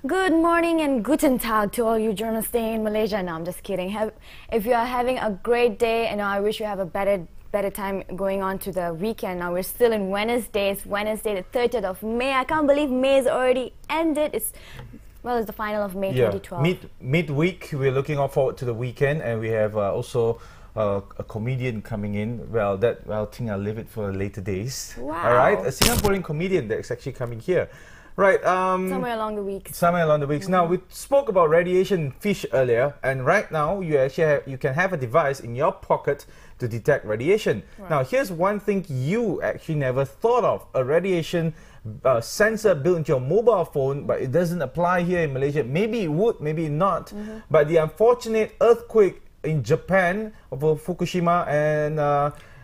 Good morning and guten tag to all you journalists staying in Malaysia. No, I'm just kidding. If you are having a great day, and I wish you have a better time going on to the weekend. Now we're still in Wednesday. It's Wednesday, the 30th of May. I can't believe May is already ended. It's the final of May 2012. Midweek, we're looking forward to the weekend, and we have also a comedian coming in. Well, I think I'll leave it for later days. Wow. All right, a Singaporean comedian that's actually coming here. Right. Somewhere along the week. Somewhere along the weeks. Now, we spoke about radiation fish earlier, and right now you actually you can have a device in your pocket to detect radiation. Right. Now, here's one thing you actually never thought of: a radiation sensor built into your mobile phone, but it doesn't apply here in Malaysia. Maybe it would, maybe not. But the unfortunate earthquake in Japan of Fukushima and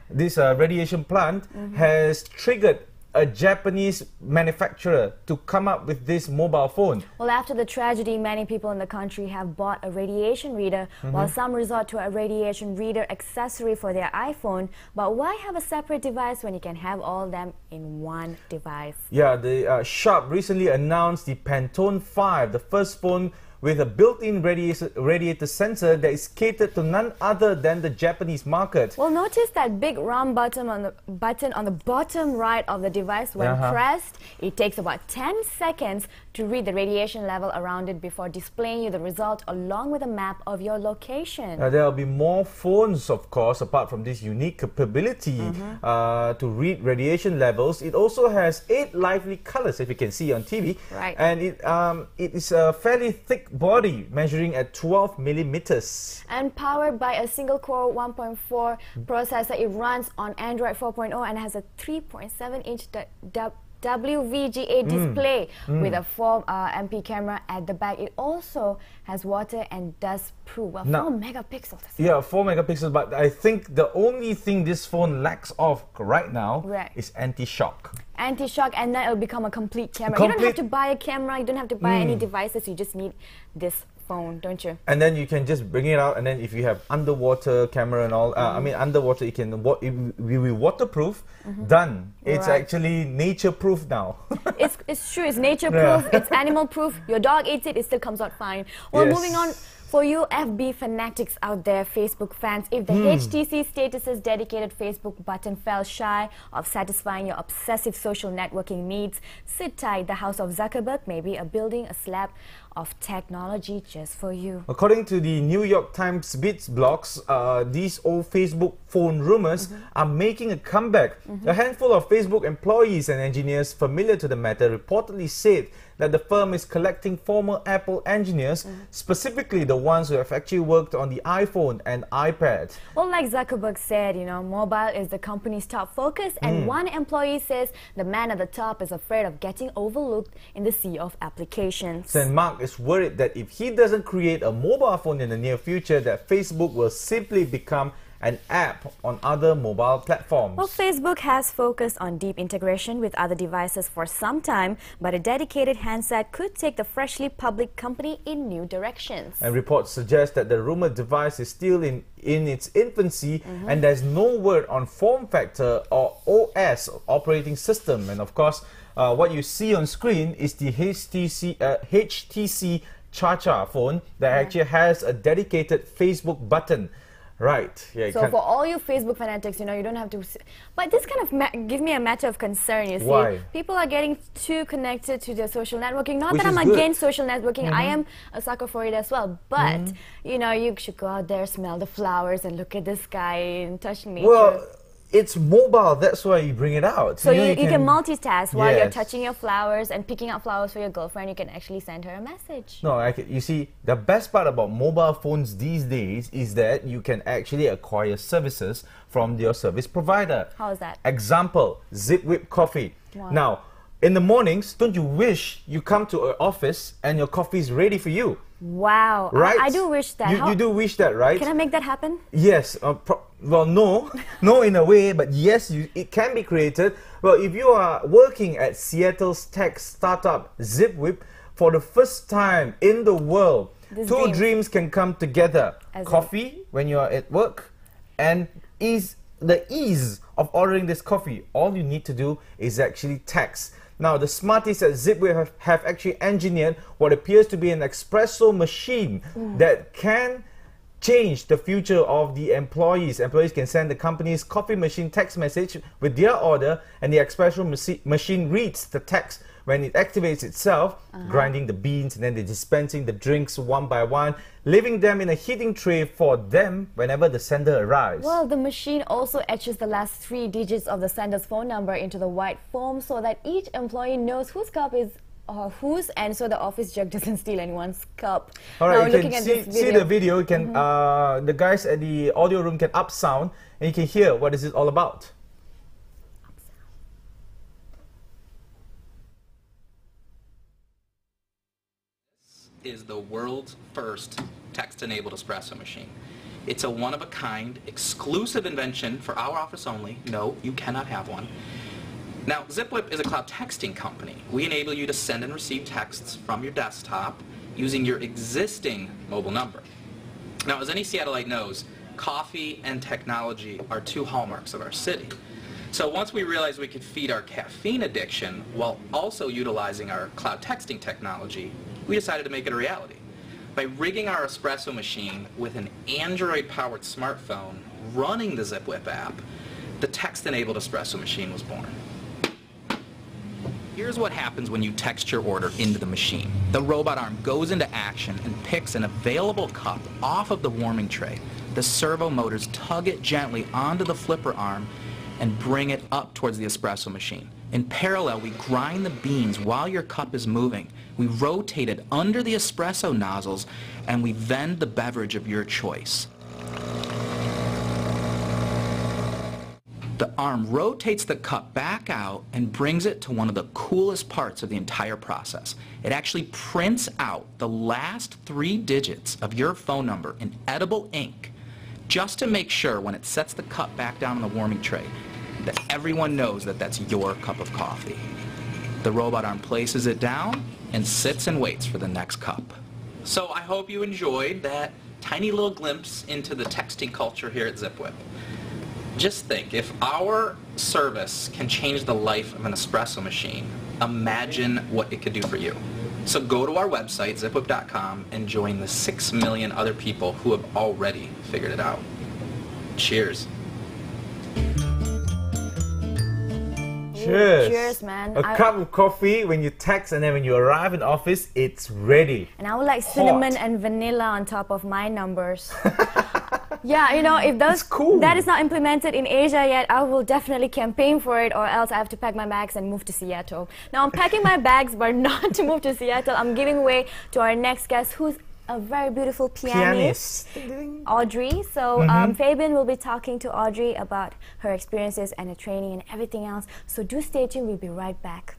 this radiation plant has triggered a Japanese manufacturer to come up with this mobile phone. Well, after the tragedy, many people in the country have bought a radiation reader, while some resort to a radiation reader accessory for their iPhone. But why have a separate device when you can have all of them in one device? Yeah, the Sharp recently announced the Pantone 5, the first phone with a built-in radiator sensor that is catered to none other than the Japanese market. Well, notice that big round button on the bottom right of the device. When pressed, it takes about 10 seconds to read the radiation level around it before displaying you the result along with a map of your location. There will be more phones, of course, apart from this unique capability to read radiation levels. It also has 8 lively colors, if you can see on TV. Right. And it is a fairly thick body, measuring at 12 millimeters. And powered by a single-core 1.4 processor, it runs on Android 4.0 and has a 3.7-inch WVGA display with a 4MP camera at the back. It also has water and dust proof. Well, 4 megapixels. Yeah, 4 megapixels, but I think the only thing this phone lacks of right now is anti-shock. Anti-shock, and then it'll become a complete camera. You don't have to buy a camera, you don't have to buy any devices, you just need this phone, don't you? And then you can just bring it out, and then if you have underwater camera and all, I mean underwater, it can it will be waterproof. Done. It's actually nature-proof now. It's true, it's nature-proof, it's animal-proof. Your dog eats it, it still comes out fine. Well, moving on. For you FB fanatics out there, Facebook fans, if the HTC status's dedicated Facebook button fell shy of satisfying your obsessive social networking needs, sit tight. The house of Zuckerberg may be building a slab of technology just for you. According to the New York Times Bits blogs, these old Facebook phone rumors are making a comeback. A handful of Facebook employees and engineers familiar to the matter reportedly said that the firm is collecting former Apple engineers, specifically the ones who have actually worked on the iPhone and iPad. Well, like Zuckerberg said, you know, mobile is the company's top focus, and one employee says the man at the top is afraid of getting overlooked in the sea of applications. And Mark is worried that if he doesn't create a mobile phone in the near future, that Facebook will simply become an app on other mobile platforms. Well, Facebook has focused on deep integration with other devices for some time, but a dedicated handset could take the freshly public company in new directions. And reports suggest that the rumored device is still in its infancy, and there's no word on form factor or OS, operating system. And of course, what you see on screen is the HTC Cha-Cha phone that actually has a dedicated Facebook button. Right. Yeah. So for all you Facebook fanatics, you know, you don't have to. But this kind of gives me a matter of concern. You see, why? People are getting too connected to their social networking. Not Which that I'm good. Against social networking. I am a sucker for it as well. But you know, you should go out there, smell the flowers, and look at the sky and touch nature. Well, it's mobile, that's why you bring it out. So you can multitask while you're touching your flowers and picking out flowers for your girlfriend. You can actually send her a message. No, you see, the best part about mobile phones these days is that you can actually acquire services from your service provider. How is that? Example, Zipwhip coffee. Wow. Now, in the mornings, don't you wish you come to an office and your coffee is ready for you? Wow. Right? I do wish that. You do wish that, right? Can I make that happen? Yes. Well, no. No in a way, but yes, it can be created. Well, if you are working at Seattle's tech startup Zipwhip, for the first time in the world, two dreams can come together. Coffee when you are at work, and the ease of ordering this coffee. All you need to do is actually text. Now, the smarties at Zipwhip have actually engineered what appears to be an espresso machine that can change the future of the employees. Employees can send the company's coffee machine text message with their order, and the espresso machine reads the text when it activates itself, grinding the beans and then dispensing the drinks one by one, leaving them in a heating tray for them whenever the sender arrives. Well, the machine also etches the last 3 digits of the sender's phone number into the white foam so that each employee knows whose cup is whose, and so the office jug doesn't steal anyone's cup. All right, now, you can see the video. You can, the guys at the audio room can up sound and you can hear what is it all about. Is the world's first text-enabled espresso machine. It's a one-of-a-kind, exclusive invention for our office only. No, you cannot have one. Now, Zipwhip is a cloud texting company. We enable you to send and receive texts from your desktop using your existing mobile number. Now, as any Seattleite knows, coffee and technology are 2 hallmarks of our city. So once we realized we could feed our caffeine addiction while also utilizing our cloud texting technology, we decided to make it a reality. By rigging our espresso machine with an Android-powered smartphone running the Zipwhip app, the text-enabled espresso machine was born. Here's what happens when you text your order into the machine. The robot arm goes into action and picks an available cup off of the warming tray. The servo motors tug it gently onto the flipper arm and bring it up towards the espresso machine. In parallel, we grind the beans while your cup is moving. We rotate it under the espresso nozzles, and we vend the beverage of your choice. The arm rotates the cup back out and brings it to one of the coolest parts of the entire process. It actually prints out the last 3 digits of your phone number in edible ink, just to make sure when it sets the cup back down on the warming tray that everyone knows that that's your cup of coffee. The robot arm places it down and sits and waits for the next cup. So I hope you enjoyed that tiny little glimpse into the texting culture here at Zipwhip. Just think, if our service can change the life of an espresso machine, imagine what it could do for you. So go to our website, zipwhip.com, and join the 6 million other people who have already figured it out. Cheers. Cheers. Cheers, man. A cup of coffee when you text, and then when you arrive in office, it's ready. And I would like cinnamon and vanilla on top of my numbers. Yeah, you know, if that is not implemented in Asia yet, I will definitely campaign for it, or else I have to pack my bags and move to Seattle. Now, I'm packing my bags, but not to move to Seattle. I'm giving way to our next guest, who's a very beautiful pianist. Audrey. So Fabian will be talking to Audrey about her experiences and her training and everything else. So do stay tuned. We'll be right back.